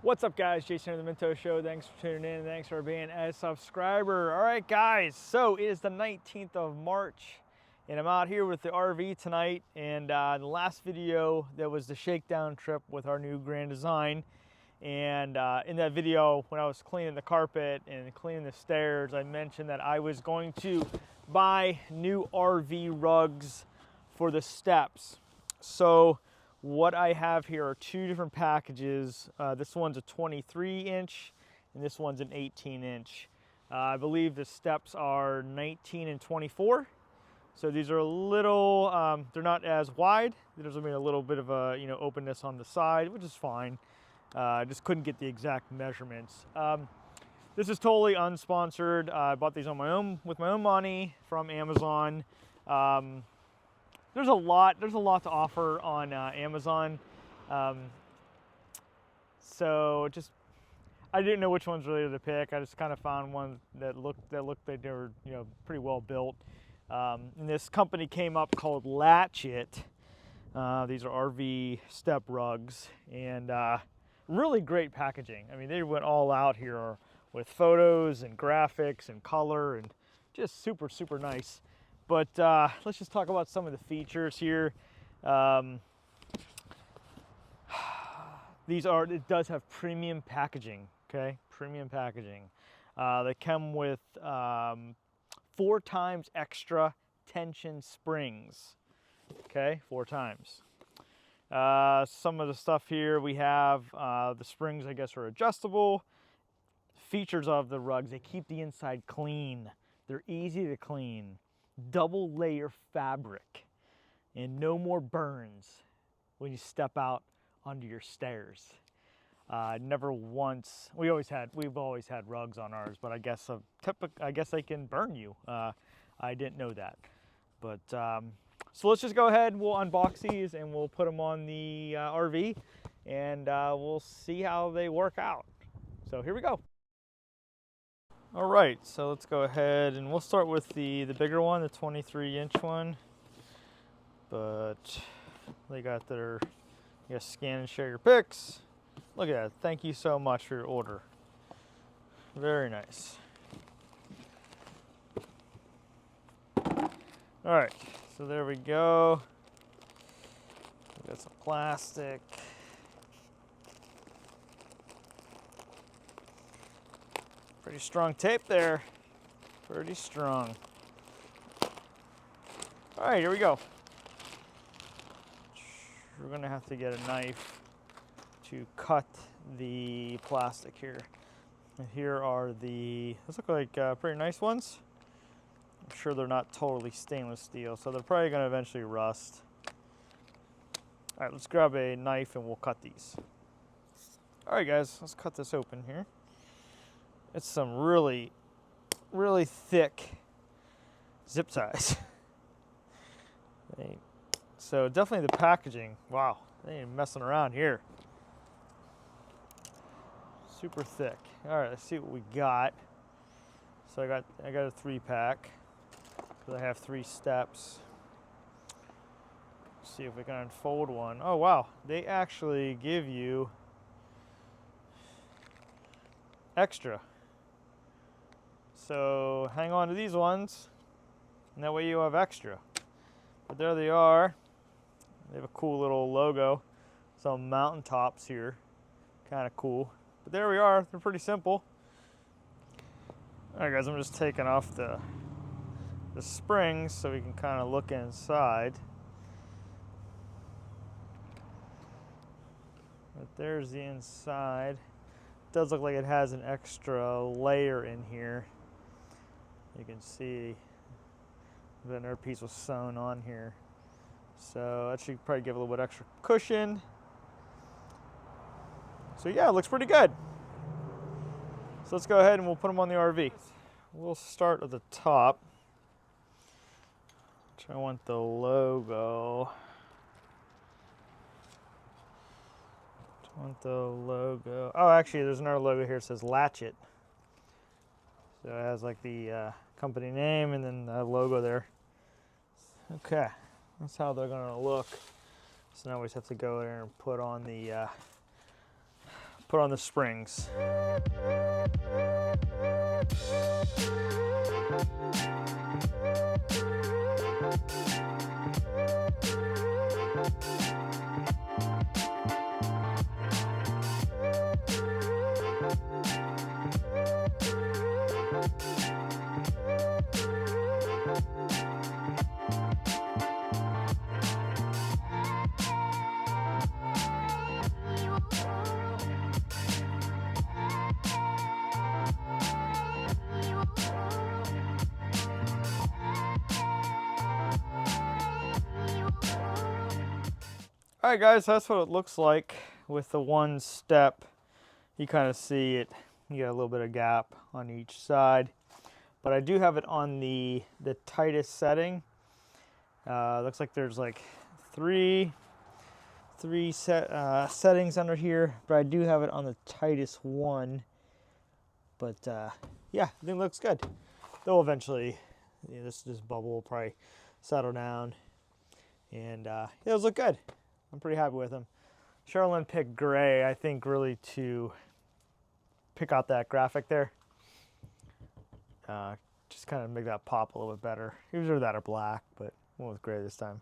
What's up, guys? Jason of the Minto Show. Thanks for tuning in. Thanks for being a subscriber. All right, guys. So it is the 19th of March, and I'm out here with the RV tonight. And the last video, that was the shakedown trip with our new Grand Design. And in that video, when I was cleaning the carpet and cleaning the stairs, I mentioned that I was going to buy new RV rugs for the steps. So what I have here are two different packages. This one's a 23-inch and this one's an 18-inch. I believe the steps are 19 and 24. So these are a little, they're not as wide. There's gonna be a little bit of a openness on the side, which is fine. I just couldn't get the exact measurements. This is totally unsponsored. I bought these on my own with my own money from Amazon. There's a lot to offer on Amazon. So I didn't know which ones really to pick. I just kind of found one that looked like they were pretty well built. And this company came up called LATCH.IT. These are RV step rugs, and really great packaging. I mean, they went all out here with photos and graphics and color, and just super nice. But let's just talk about some of the features here. It does have premium packaging, okay? Premium packaging. They come with 4 times extra tension springs, okay? 4 times. Some of the stuff here we have, the springs, I guess, are adjustable. Features of the rugs, they keep the inside clean. They're easy to clean. Double layer fabric, and no more burns when you step out onto your stairs. Never once. We've always had rugs on ours, but I guess they can burn you. I didn't know that, but so let's just go ahead and we'll unbox these and we'll put them on the RV, and we'll see how they work out. So here we go. All right, so let's go ahead and we'll start with the bigger one, the 23-inch one. But they got their, scan and share your pics. Look at that. Thank you so much for your order. Very nice. All right, so there we go. We got some plastic. Pretty strong tape there. Pretty strong. All right, here we go. We're gonna have to get a knife to cut the plastic here. And here are these look like pretty nice ones. I'm sure they're not totally stainless steel, so they're probably gonna eventually rust. All right, let's grab a knife and we'll cut these. All right, guys, let's cut this open here. It's some really thick zip ties. So definitely the packaging. Wow, they ain't messing around here. Super thick. All right, let's see what we got. So I got a 3-pack. So I have 3 steps. Let's see if we can unfold one. Oh wow, they actually give you extra. So hang on to these ones, and that way you have extra. But there they are. They have a cool little logo. Some mountaintops here. Kind of cool. But there we are. They're pretty simple. All right, guys, I'm just taking off the springs so we can kind of look inside. But there's the inside. It does look like it has an extra layer in here. You can see another piece was sewn on here. So that should probably give a little bit extra cushion. So yeah, it looks pretty good. So let's go ahead and we'll put them on the RV. We'll start at the top. I want the logo. Oh, actually, there's another logo here that says LATCH.IT. So it has like the company name and then the logo there. Okay, that's how they're gonna look. So now we just have to go there and put on the put on the springs. All right, guys, that's what it looks like with the one step. You kind of see it, you got a little bit of gap on each side, but I do have it on the tightest setting. Looks like there's like three settings under here, but I do have it on the tightest one. But yeah, I think it looks good. They'll eventually, this bubble will probably settle down, and those look good. I'm pretty happy with them. Sherilyn picked gray, I think, really to pick out that graphic there. Just kind of make that pop a little bit better. Usually that or black, but went with gray this time.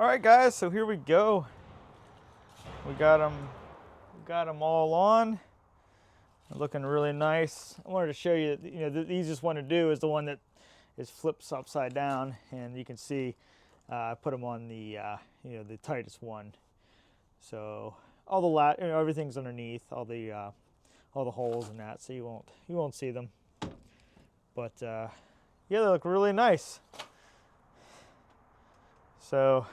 All right, guys, so here we go. We got them all on. They're looking really nice. I wanted to show you, the easiest one to do is the one that is flips upside down, and you can see I put them on the the tightest one. So all the everything's underneath, all the holes and that, so you won't see them. But yeah, they look really nice. So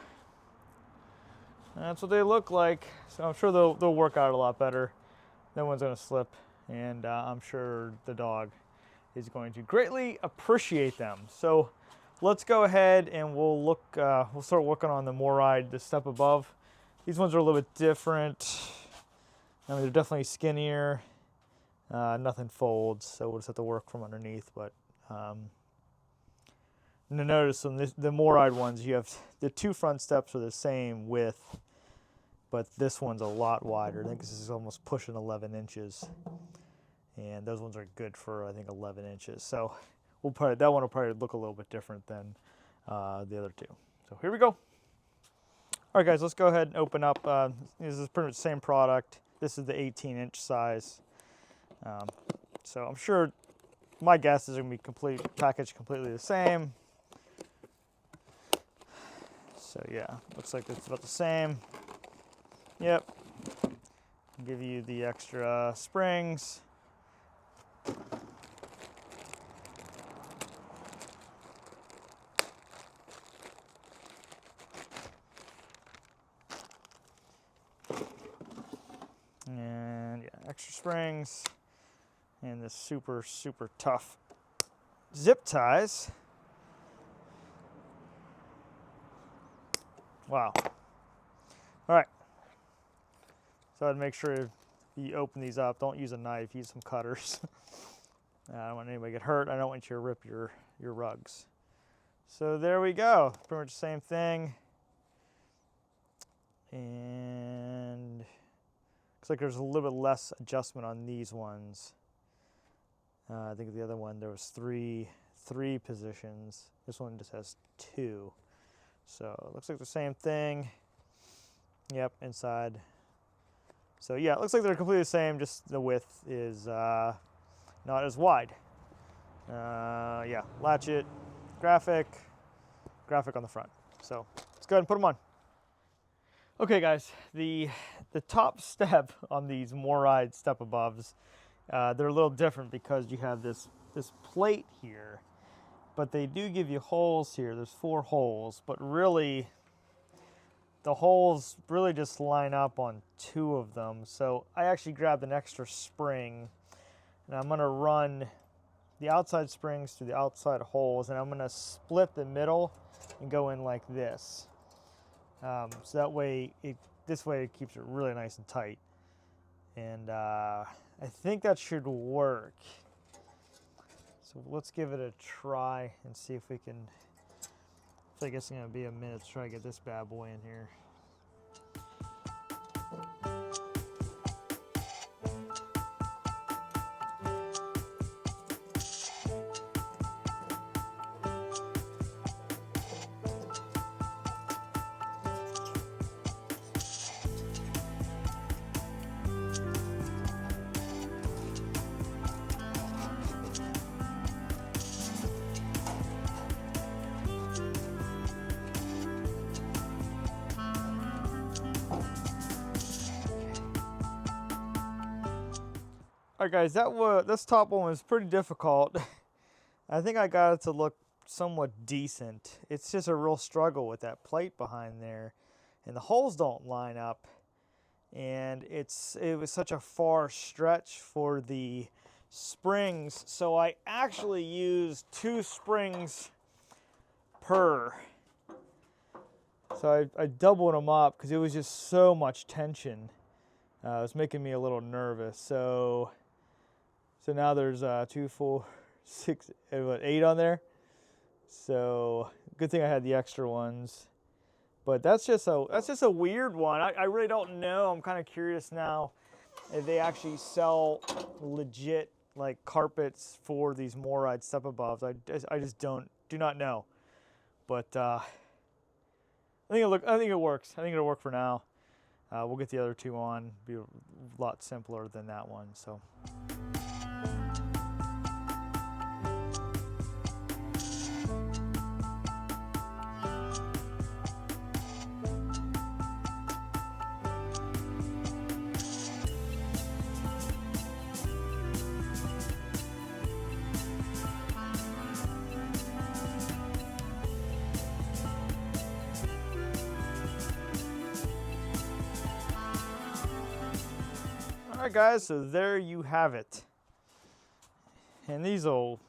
that's what they look like. So I'm sure they'll work out a lot better. No one's gonna slip, and I'm sure the dog is going to greatly appreciate them. So let's go ahead and we'll start working on the MORryde, the step above. These ones are a little bit different. I mean, they're definitely skinnier. Nothing folds, so we'll just have to work from underneath. But notice on the MORryde ones, you have the two front steps are the same width, but this one's a lot wider. I think this is almost pushing 11 inches, and those ones are good for, I think, 11 inches. So that one will probably look a little bit different than the other two. So here we go. All right, guys, let's go ahead and open up. This is pretty much the same product. This is the 18-inch size. So I'm sure, my guess is going to be packaged completely the same. So yeah, looks like it's about the same. Yep. Give you the extra springs. springs and the super, super tough zip ties. Wow. All right. So I'd make sure you open these up. Don't use a knife, use some cutters. I don't want anybody to get hurt. I don't want you to rip your rugs. So there we go. Pretty much the same thing. And looks like there's a little bit less adjustment on these ones. I think the other one there was three positions. This one just has 2. So it looks like the same thing. Yep, inside. So yeah, it looks like they're completely the same, just the width is not as wide. Yeah, Latch.IT graphic on the front. So let's go ahead and put them on. Okay guys, the top step on these MORryde step abovs, they're a little different because you have this plate here, but they do give you holes here. There's 4 holes, but really the holes really just line up on 2 of them. So I actually grabbed an extra spring, and I'm gonna run the outside springs through the outside holes, and I'm gonna split the middle and go in like this. So that way, this way it keeps it really nice and tight. And I think that should work. So let's give it a try and see if we can. I guess it's gonna be a minute to try to get this bad boy in here. All right, guys, this top one was pretty difficult. I think I got it to look somewhat decent. It's just a real struggle with that plate behind there, and the holes don't line up, and it was such a far stretch for the springs. So I actually used 2 springs per. So I doubled them up because it was just so much tension. It was making me a little nervous. So now there's 2, 4, 6, 8 on there. So good thing I had the extra ones. But that's just a weird one. I really don't know. I'm kind of curious now if they actually sell legit like carpets for these MORryde step abovs. I just do not know. But I think it works. I think it'll work for now. We'll get the other 2 on. Be a lot simpler than that one. So. All right, guys, so there you have it. And these will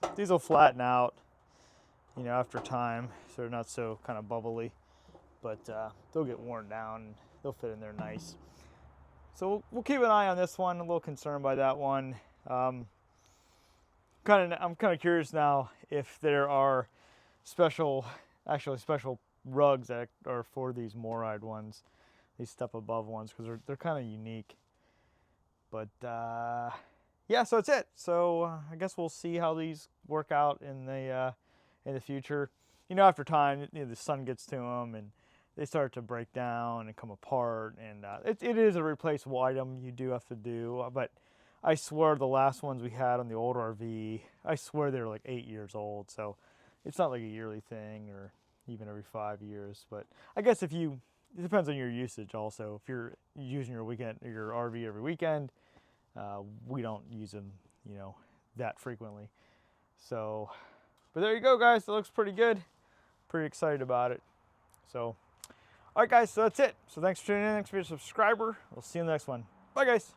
flatten out, you know, after time, so they're not so kind of bubbly, but they'll get worn down and they'll fit in there nice. So we'll keep an eye on this one. A little concerned by that one. I'm kind of curious now if there are special rugs that are for these MORryde ones, these step above ones, because they're kind of unique. But yeah, so that's it. So I guess we'll see how these work out in the future. You know, after time, you know, the sun gets to them and they start to break down and come apart. And it is a replaceable item you do have to do. But I swear the last ones we had on the old RV, I swear they were like 8 years old. So it's not like a yearly thing or even every 5 years. But I guess it depends on your usage also. If you're using your RV every weekend, we don't use them, you know, that frequently. So, but there you go, guys. It looks pretty good. Pretty excited about it. So, all right, guys. So that's it. So thanks for tuning in. Thanks for being a subscriber. We'll see you in the next one. Bye, guys.